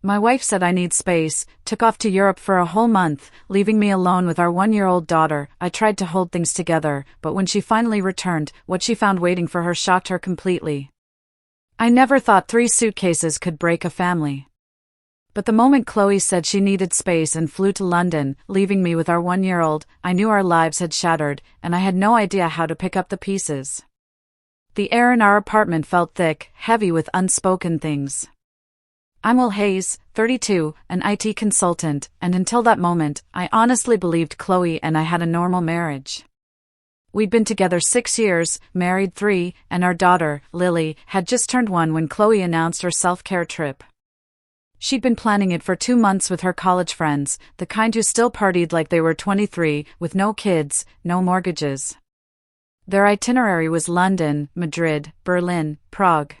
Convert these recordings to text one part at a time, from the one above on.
My wife said I need space, took off to Europe for a whole month, leaving me alone with our 1-year-old daughter. I tried to hold things together, but when she finally returned, what she found waiting for her shocked her completely. I never thought 3 suitcases could break a family. But the moment Chloe said she needed space and flew to London, leaving me with our 1-year-old, I knew our lives had shattered, and I had no idea how to pick up the pieces. The air in our apartment felt thick, heavy with unspoken things. I'm Will Hayes, 32, an IT consultant, and until that moment, I honestly believed Chloe and I had a normal marriage. We'd been together 6 years, married 3, and our daughter, Lily, had just turned 1 when Chloe announced her self-care trip. She'd been planning it for 2 months with her college friends, the kind who still partied like they were 23, with no kids, no mortgages. Their itinerary was London, Madrid, Berlin, Prague.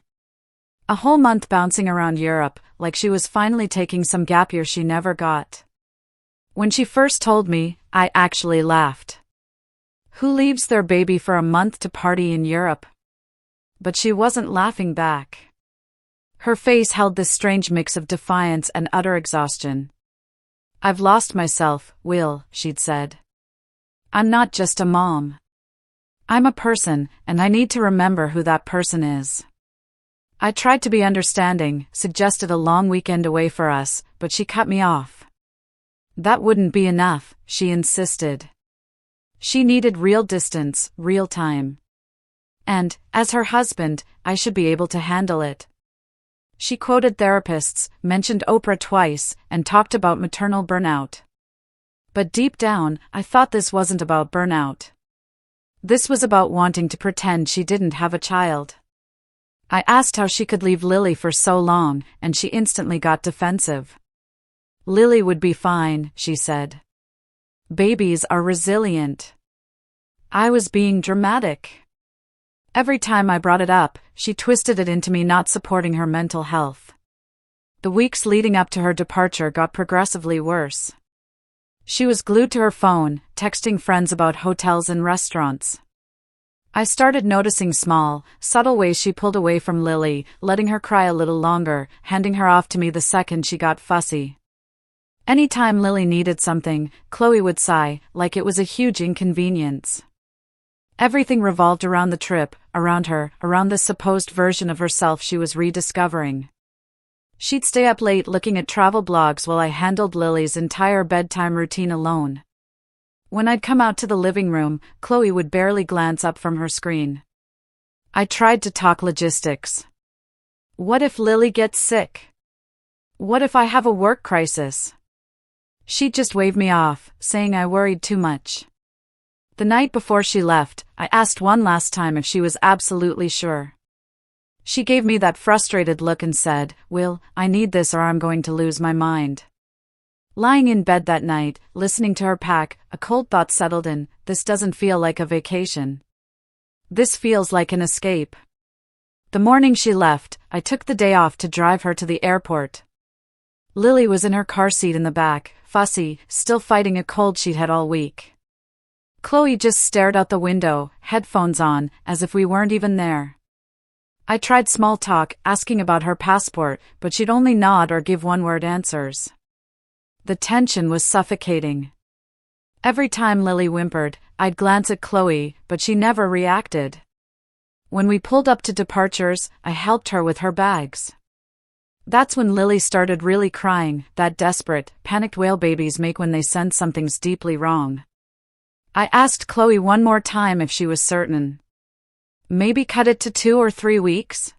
A whole month bouncing around Europe, like she was finally taking some gap year she never got. When she first told me, I actually laughed. Who leaves their baby for a month to party in Europe? But she wasn't laughing back. Her face held this strange mix of defiance and utter exhaustion. I've lost myself, Will, she'd said. I'm not just a mom. I'm a person, and I need to remember who that person is. I tried to be understanding, suggested a long weekend away for us, but she cut me off. That wouldn't be enough, she insisted. She needed real distance, real time. And, as her husband, I should be able to handle it. She quoted therapists, mentioned Oprah twice, and talked about maternal burnout. But deep down, I thought this wasn't about burnout. This was about wanting to pretend she didn't have a child. I asked how she could leave Lily for so long, and she instantly got defensive. Lily would be fine, she said. Babies are resilient. I was being dramatic. Every time I brought it up, she twisted it into me not supporting her mental health. The weeks leading up to her departure got progressively worse. She was glued to her phone, texting friends about hotels and restaurants. I started noticing small, subtle ways she pulled away from Lily, letting her cry a little longer, handing her off to me the second she got fussy. Anytime Lily needed something, Chloe would sigh, like it was a huge inconvenience. Everything revolved around the trip, around her, around this supposed version of herself she was rediscovering. She'd stay up late looking at travel blogs while I handled Lily's entire bedtime routine alone. When I'd come out to the living room, Chloe would barely glance up from her screen. I tried to talk logistics. What if Lily gets sick? What if I have a work crisis? She'd just wave me off, saying I worried too much. The night before she left, I asked one last time if she was absolutely sure. She gave me that frustrated look and said, Will, I need this or I'm going to lose my mind. Lying in bed that night, listening to her pack, a cold thought settled in, this doesn't feel like a vacation. This feels like an escape. The morning she left, I took the day off to drive her to the airport. Lily was in her car seat in the back, fussy, still fighting a cold she'd had all week. Chloe just stared out the window, headphones on, as if we weren't even there. I tried small talk, asking about her passport, but she'd only nod or give one-word answers. The tension was suffocating. Every time Lily whimpered, I'd glance at Chloe, but she never reacted. When we pulled up to departures, I helped her with her bags. That's when Lily started really crying, that desperate, panicked wail babies make when they sense something's deeply wrong. I asked Chloe one more time if she was certain. Maybe cut it to 2 or 3 weeks?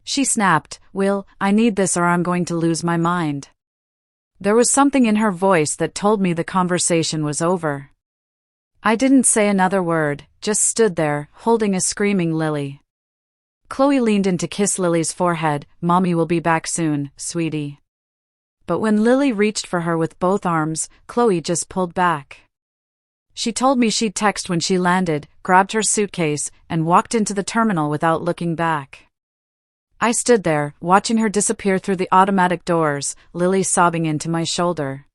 She snapped, Will, I need this or I'm going to lose my mind. There was something in her voice that told me the conversation was over. I didn't say another word, just stood there, holding a screaming Lily. Chloe leaned in to kiss Lily's forehead. Mommy will be back soon, sweetie. But when Lily reached for her with both arms, Chloe just pulled back. She told me she'd text when she landed, grabbed her suitcase, and walked into the terminal without looking back. I stood there, watching her disappear through the automatic doors, Lily sobbing into my shoulder.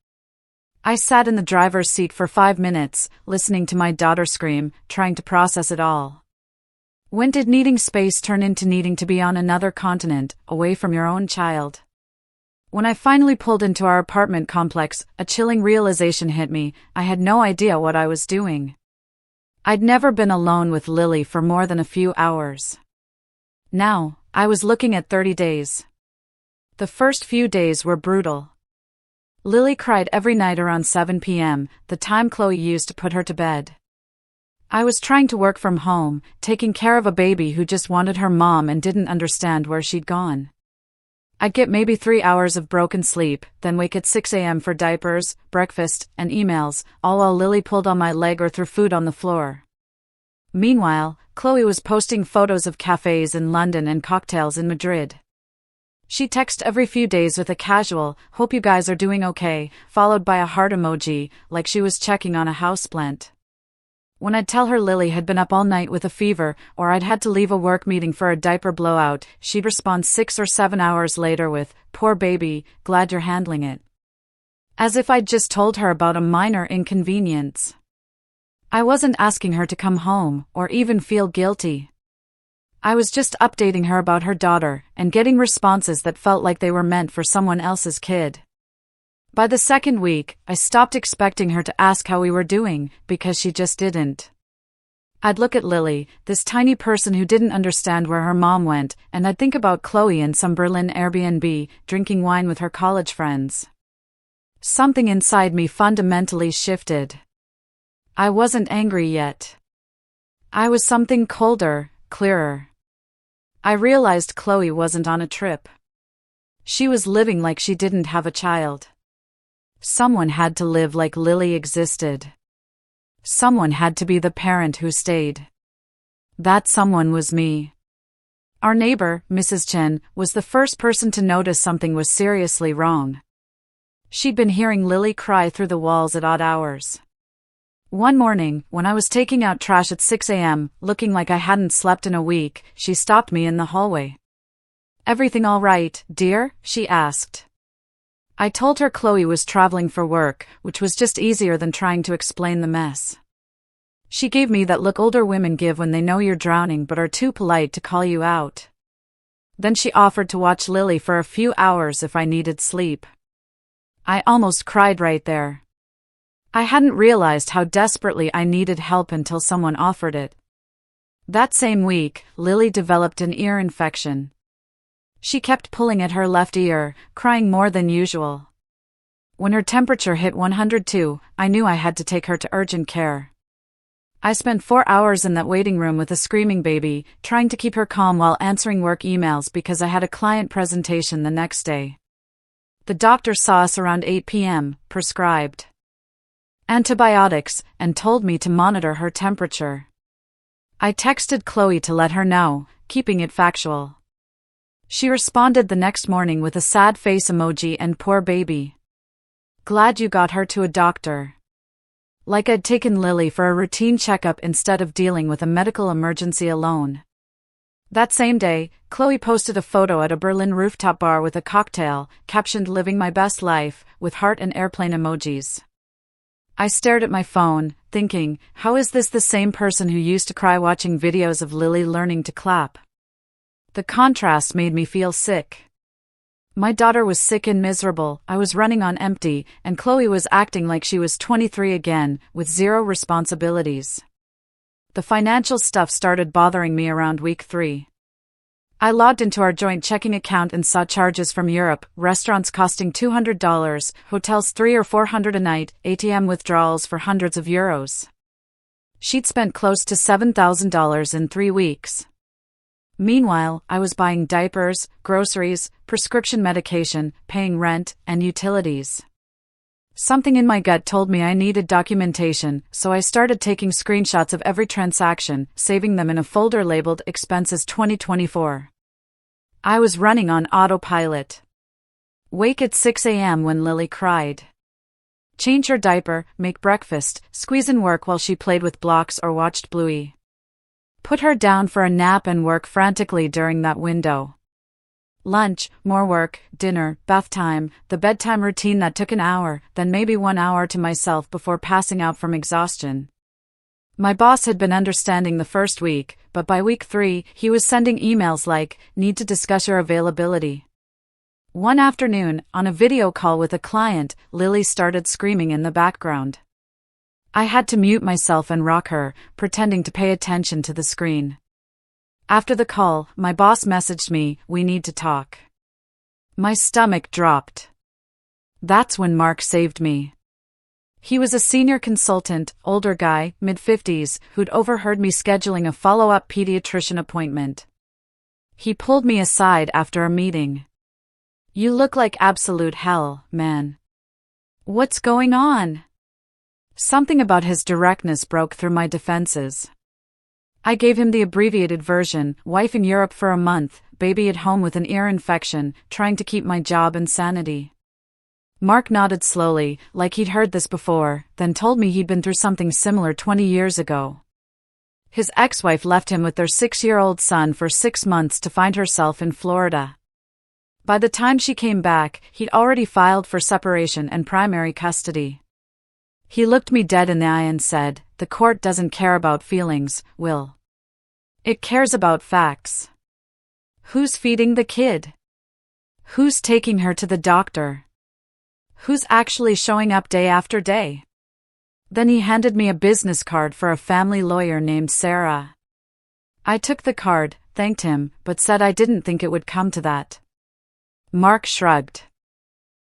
I sat in the driver's seat for 5 minutes, listening to my daughter scream, trying to process it all. When did needing space turn into needing to be on another continent, away from your own child? When I finally pulled into our apartment complex, a chilling realization hit me. I had no idea what I was doing. I'd never been alone with Lily for more than a few hours. Now, I was looking at 30 days. The first few days were brutal. Lily cried every night around 7 p.m., the time Chloe used to put her to bed. I was trying to work from home, taking care of a baby who just wanted her mom and didn't understand where she'd gone. I'd get maybe 3 hours of broken sleep, then wake at 6 a.m. for diapers, breakfast, and emails, all while Lily pulled on my leg or threw food on the floor. Meanwhile, Chloe was posting photos of cafes in London and cocktails in Madrid. She'd text every few days with a casual, "Hope you guys are doing okay," followed by a heart emoji, like she was checking on a houseplant. When I'd tell her Lily had been up all night with a fever, or I'd had to leave a work meeting for a diaper blowout, she'd respond 6 or 7 hours later with, "Poor baby, glad you're handling it." As if I'd just told her about a minor inconvenience. I wasn't asking her to come home, or even feel guilty. I was just updating her about her daughter, and getting responses that felt like they were meant for someone else's kid. By the second week, I stopped expecting her to ask how we were doing, because she just didn't. I'd look at Lily, this tiny person who didn't understand where her mom went, and I'd think about Chloe in some Berlin Airbnb, drinking wine with her college friends. Something inside me fundamentally shifted. I wasn't angry yet. I was something colder, clearer. I realized Chloe wasn't on a trip. She was living like she didn't have a child. Someone had to live like Lily existed. Someone had to be the parent who stayed. That someone was me. Our neighbor, Mrs. Chen, was the first person to notice something was seriously wrong. She'd been hearing Lily cry through the walls at odd hours. One morning, when I was taking out trash at 6 a.m., looking like I hadn't slept in a week, she stopped me in the hallway. "Everything all right, dear?" she asked. I told her Chloe was traveling for work, which was just easier than trying to explain the mess. She gave me that look older women give when they know you're drowning but are too polite to call you out. Then she offered to watch Lily for a few hours if I needed sleep. I almost cried right there. I hadn't realized how desperately I needed help until someone offered it. That same week, Lily developed an ear infection. She kept pulling at her left ear, crying more than usual. When her temperature hit 102, I knew I had to take her to urgent care. I spent 4 hours in that waiting room with a screaming baby, trying to keep her calm while answering work emails because I had a client presentation the next day. The doctor saw us around 8 p.m., prescribed antibiotics, and told me to monitor her temperature. I texted Chloe to let her know, keeping it factual. She responded the next morning with a sad face emoji and "poor baby. Glad you got her to a doctor." Like I'd taken Lily for a routine checkup instead of dealing with a medical emergency alone. That same day, Chloe posted a photo at a Berlin rooftop bar with a cocktail, captioned "Living my best life," with heart and airplane emojis. I stared at my phone, thinking, how is this the same person who used to cry watching videos of Lily learning to clap? The contrast made me feel sick. My daughter was sick and miserable, I was running on empty, and Chloe was acting like she was 23 again, with zero responsibilities. The financial stuff started bothering me around week 3. I logged into our joint checking account and saw charges from Europe, restaurants costing $200, hotels $300 or $400 a night, ATM withdrawals for hundreds of euros. She'd spent close to $7,000 in 3 weeks. Meanwhile, I was buying diapers, groceries, prescription medication, paying rent, and utilities. Something in my gut told me I needed documentation, so I started taking screenshots of every transaction, saving them in a folder labeled Expenses 2024. I was running on autopilot. Wake at 6 a.m. when Lily cried. Change her diaper, make breakfast, squeeze in work while she played with blocks or watched Bluey. Put her down for a nap and work frantically during that window. Lunch, more work, dinner, bath time, the bedtime routine that took an hour, then maybe 1 hour to myself before passing out from exhaustion. My boss had been understanding the first week, but by week 3, he was sending emails like, "Need to discuss your availability." One afternoon, on a video call with a client, Lily started screaming in the background. I had to mute myself and rock her, pretending to pay attention to the screen. After the call, my boss messaged me, "We need to talk." My stomach dropped. That's when Mark saved me. He was a senior consultant, older guy, mid-50s, who'd overheard me scheduling a follow-up pediatrician appointment. He pulled me aside after a meeting. "You look like absolute hell, man. What's going on?" Something about his directness broke through my defenses. I gave him the abbreviated version: wife in Europe for a month, baby at home with an ear infection, trying to keep my job and sanity. Mark nodded slowly, like he'd heard this before, then told me he'd been through something similar 20 years ago. His ex-wife left him with their 6-year-old son for 6 months to find herself in Florida. By the time she came back, he'd already filed for separation and primary custody. He looked me dead in the eye and said, "The court doesn't care about feelings, Will. It cares about facts. Who's feeding the kid? Who's taking her to the doctor? Who's actually showing up day after day?" Then he handed me a business card for a family lawyer named Sarah. I took the card, thanked him, but said I didn't think it would come to that. Mark shrugged.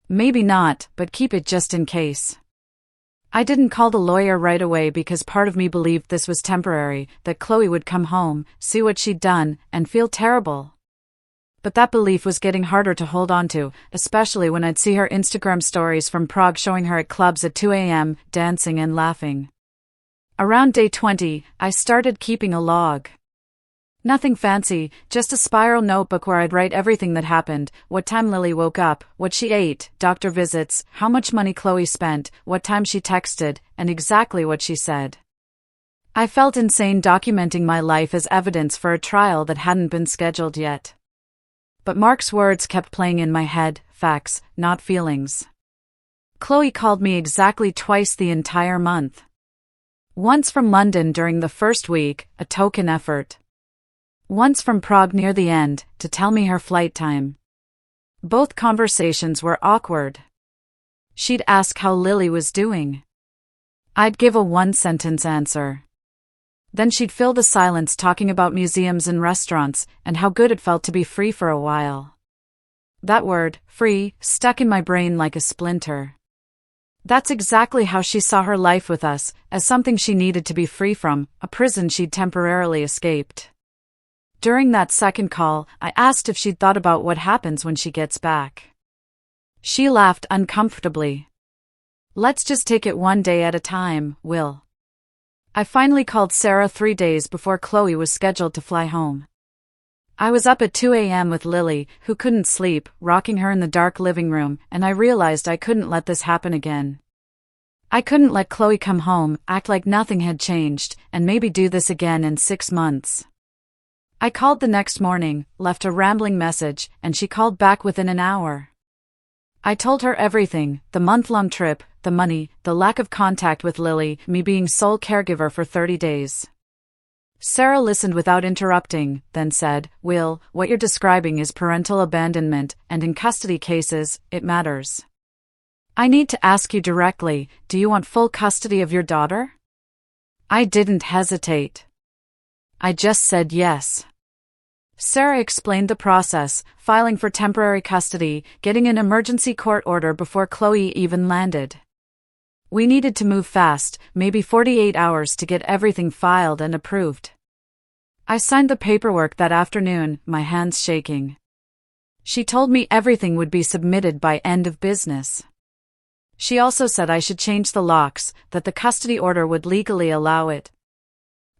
"Maybe not, but keep it just in case." I didn't call the lawyer right away because part of me believed this was temporary, that Chloe would come home, see what she'd done, and feel terrible. But that belief was getting harder to hold on to, especially when I'd see her Instagram stories from Prague showing her at clubs at 2 a.m., dancing and laughing. Around day 20, I started keeping a log. Nothing fancy, just a spiral notebook where I'd write everything that happened: what time Lily woke up, what she ate, doctor visits, how much money Chloe spent, what time she texted, and exactly what she said. I felt insane documenting my life as evidence for a trial that hadn't been scheduled yet. But Mark's words kept playing in my head: facts, not feelings. Chloe called me exactly twice the entire month. Once from London during the first week, a token effort. Once from Prague near the end, to tell me her flight time. Both conversations were awkward. She'd ask how Lily was doing. I'd give a one-sentence answer. Then she'd fill the silence talking about museums and restaurants, and how good it felt to be free for a while. That word, free, stuck in my brain like a splinter. That's exactly how she saw her life with us, as something she needed to be free from, a prison she'd temporarily escaped. During that second call, I asked if she'd thought about what happens when she gets back. She laughed uncomfortably. "Let's just take it one day at a time, Will." I finally called Sarah 3 days before Chloe was scheduled to fly home. I was up at 2 a.m. with Lily, who couldn't sleep, rocking her in the dark living room, and I realized I couldn't let this happen again. I couldn't let Chloe come home, act like nothing had changed, and maybe do this again in 6 months. I called the next morning, left a rambling message, and she called back within an hour. I told her everything: the month-long trip, the money, the lack of contact with Lily, me being sole caregiver for 30 days. Sarah listened without interrupting, then said, "Will, what you're describing is parental abandonment, and in custody cases, it matters. I need to ask you directly, do you want full custody of your daughter?" I didn't hesitate. I just said yes. Sarah explained the process: filing for temporary custody, getting an emergency court order before Chloe even landed. We needed to move fast, maybe 48 hours to get everything filed and approved. I signed the paperwork that afternoon, my hands shaking. She told me everything would be submitted by end of business. She also said I should change the locks, that the custody order would legally allow it.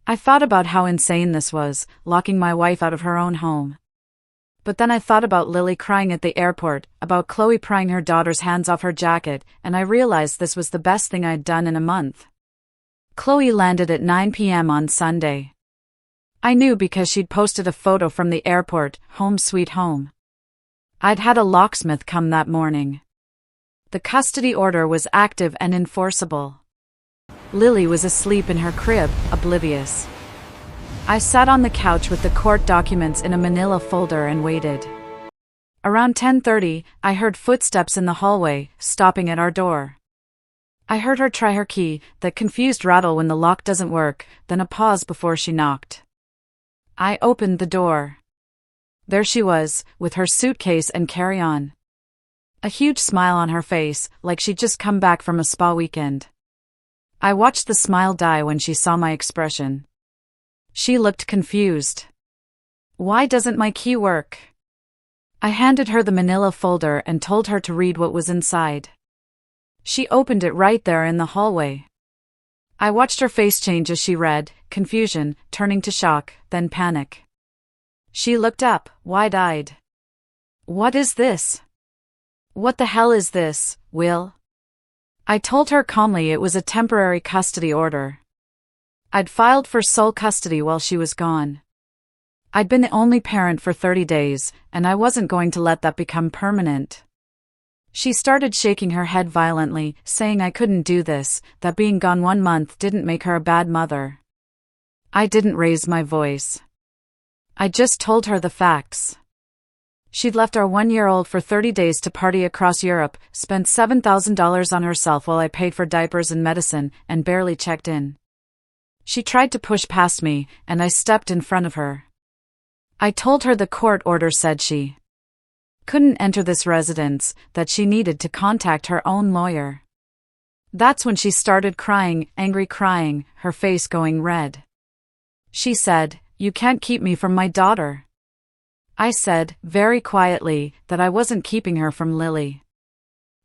I thought about how insane this was, locking my wife out of her own home. But then I thought about Lily crying at the airport, about Chloe prying her daughter's hands off her jacket, and I realized this was the best thing I'd done in a month. Chloe landed at 9 p.m. on Sunday. I knew because she'd posted a photo from the airport, home sweet home. I'd had a locksmith come that morning. The custody order was active and enforceable. Lily was asleep in her crib, oblivious. I sat on the couch with the court documents in a manila folder and waited. Around 10:30, I heard footsteps in the hallway, stopping at our door. I heard her try her key, that confused rattle when the lock doesn't work, then a pause before she knocked. I opened the door. There she was, with her suitcase and carry-on. A huge smile on her face, like she'd just come back from a spa weekend. I watched the smile die when she saw my expression. She looked confused. Why doesn't my key work? I handed her the manila folder and told her to read what was inside. She opened it right there in the hallway. I watched her face change as she read, confusion, turning to shock, then panic. She looked up, wide-eyed. What is this? What the hell is this, Will? I told her calmly it was a temporary custody order. I'd filed for sole custody while she was gone. I'd been the only parent for 30 days, and I wasn't going to let that become permanent. She started shaking her head violently, saying I couldn't do this, that being gone 1 month didn't make her a bad mother. I didn't raise my voice. I just told her the facts. She'd left our 1-year-old for 30 days to party across Europe, spent $7,000 on herself while I paid for diapers and medicine, and barely checked in. She tried to push past me, and I stepped in front of her. I told her the court order said she couldn't enter this residence, that she needed to contact her own lawyer. That's when she started crying, angry crying, her face going red. She said, "You can't keep me from my daughter." I said, very quietly, that I wasn't keeping her from Lily.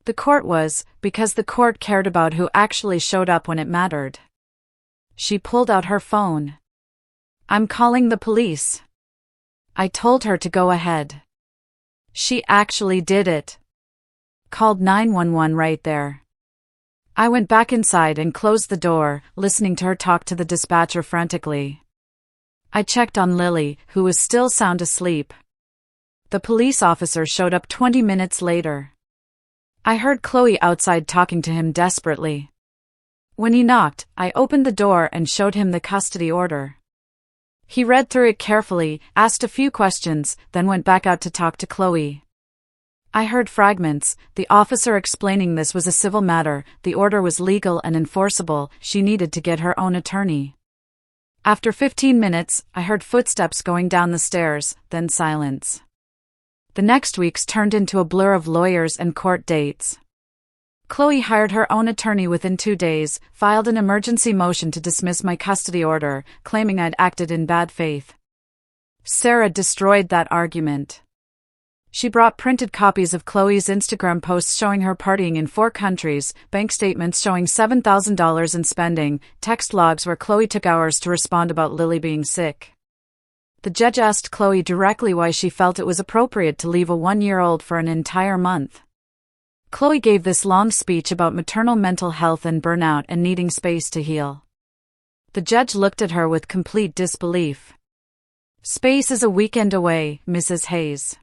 The court was, because the court cared about who actually showed up when it mattered. She pulled out her phone. "I'm calling the police." I told her to go ahead. She actually did it. Called 911 right there. I went back inside and closed the door, listening to her talk to the dispatcher frantically. I checked on Lily, who was still sound asleep. The police officer showed up 20 minutes later. I heard Chloe outside talking to him desperately. When he knocked, I opened the door and showed him the custody order. He read through it carefully, asked a few questions, then went back out to talk to Chloe. I heard fragments, the officer explaining this was a civil matter, the order was legal and enforceable, she needed to get her own attorney. After 15 minutes, I heard footsteps going down the stairs, then silence. The next weeks turned into a blur of lawyers and court dates. Chloe hired her own attorney within 2 days, filed an emergency motion to dismiss my custody order, claiming I'd acted in bad faith. Sarah destroyed that argument. She brought printed copies of Chloe's Instagram posts showing her partying in 4 countries, bank statements showing $7,000 in spending, text logs where Chloe took hours to respond about Lily being sick. The judge asked Chloe directly why she felt it was appropriate to leave a 1-year-old for an entire month. Chloe gave this long speech about maternal mental health and burnout and needing space to heal. The judge looked at her with complete disbelief. "Space is a weekend away, Mrs. Hayes.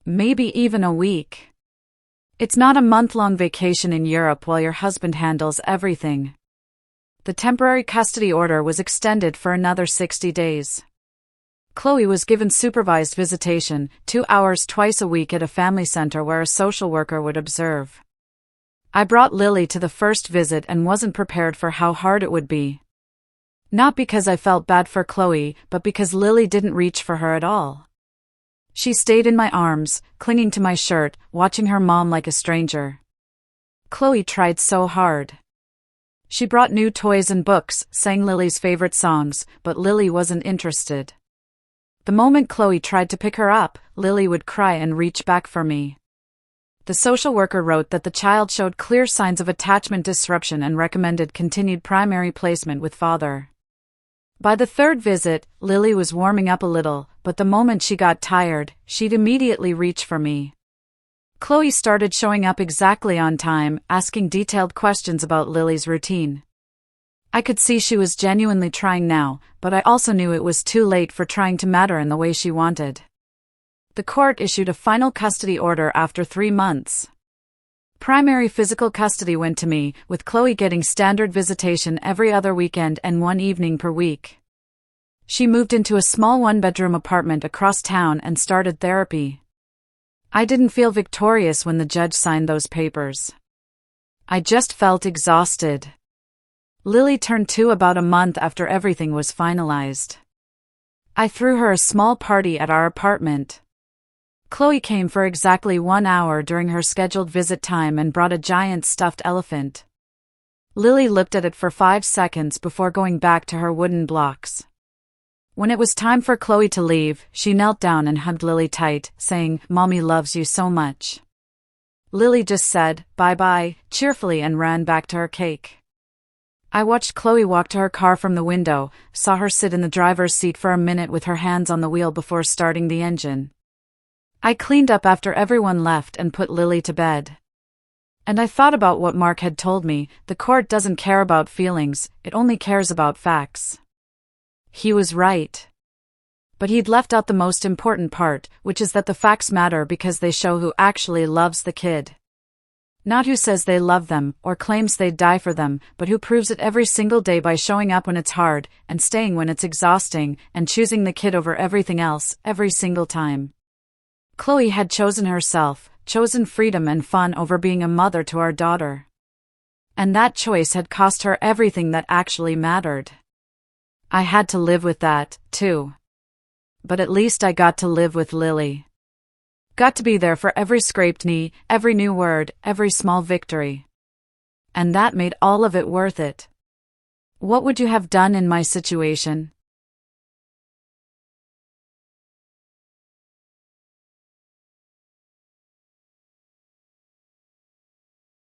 Maybe even a week. It's not a month-long vacation in Europe while your husband handles everything." The temporary custody order was extended for another 60 days. Chloe was given supervised visitation, 2 hours twice a week at a family center where a social worker would observe. I brought Lily to the first visit and wasn't prepared for how hard it would be. Not because I felt bad for Chloe, but because Lily didn't reach for her at all. She stayed in my arms, clinging to my shirt, watching her mom like a stranger. Chloe tried so hard. She brought new toys and books, sang Lily's favorite songs, but Lily wasn't interested. The moment Chloe tried to pick her up, Lily would cry and reach back for me. The social worker wrote that the child showed clear signs of attachment disruption and recommended continued primary placement with father. By the 3rd visit, Lily was warming up a little, but the moment she got tired, she'd immediately reach for me. Chloe started showing up exactly on time, asking detailed questions about Lily's routine. I could see she was genuinely trying now, but I also knew it was too late for trying to matter in the way she wanted. The court issued a final custody order after 3 months. Primary physical custody went to me, with Chloe getting standard visitation every other weekend and 1 evening per week. She moved into a small 1-bedroom apartment across town and started therapy. I didn't feel victorious when the judge signed those papers. I just felt exhausted. Lily turned 2 about a month after everything was finalized. I threw her a small party at our apartment. Chloe came for exactly 1 hour during her scheduled visit time and brought a giant stuffed elephant. Lily looked at it for 5 seconds before going back to her wooden blocks. When it was time for Chloe to leave, she knelt down and hugged Lily tight, saying, "Mommy loves you so much." Lily just said, "Bye-bye," cheerfully and ran back to her cake. I watched Chloe walk to her car from the window, saw her sit in the driver's seat for a minute with her hands on the wheel before starting the engine. I cleaned up after everyone left and put Lily to bed. And I thought about what Mark had told me: the court doesn't care about feelings, it only cares about facts. He was right. But he'd left out the most important part, which is that the facts matter because they show who actually loves the kid. Not who says they love them, or claims they'd die for them, but who proves it every single day by showing up when it's hard, and staying when it's exhausting, and choosing the kid over everything else, every single time. Chloe had chosen herself, chosen freedom and fun over being a mother to our daughter. And that choice had cost her everything that actually mattered. I had to live with that, too. But at least I got to live with Lily. Got to be there for every scraped knee, every new word, every small victory. And that made all of it worth it. What would you have done in my situation?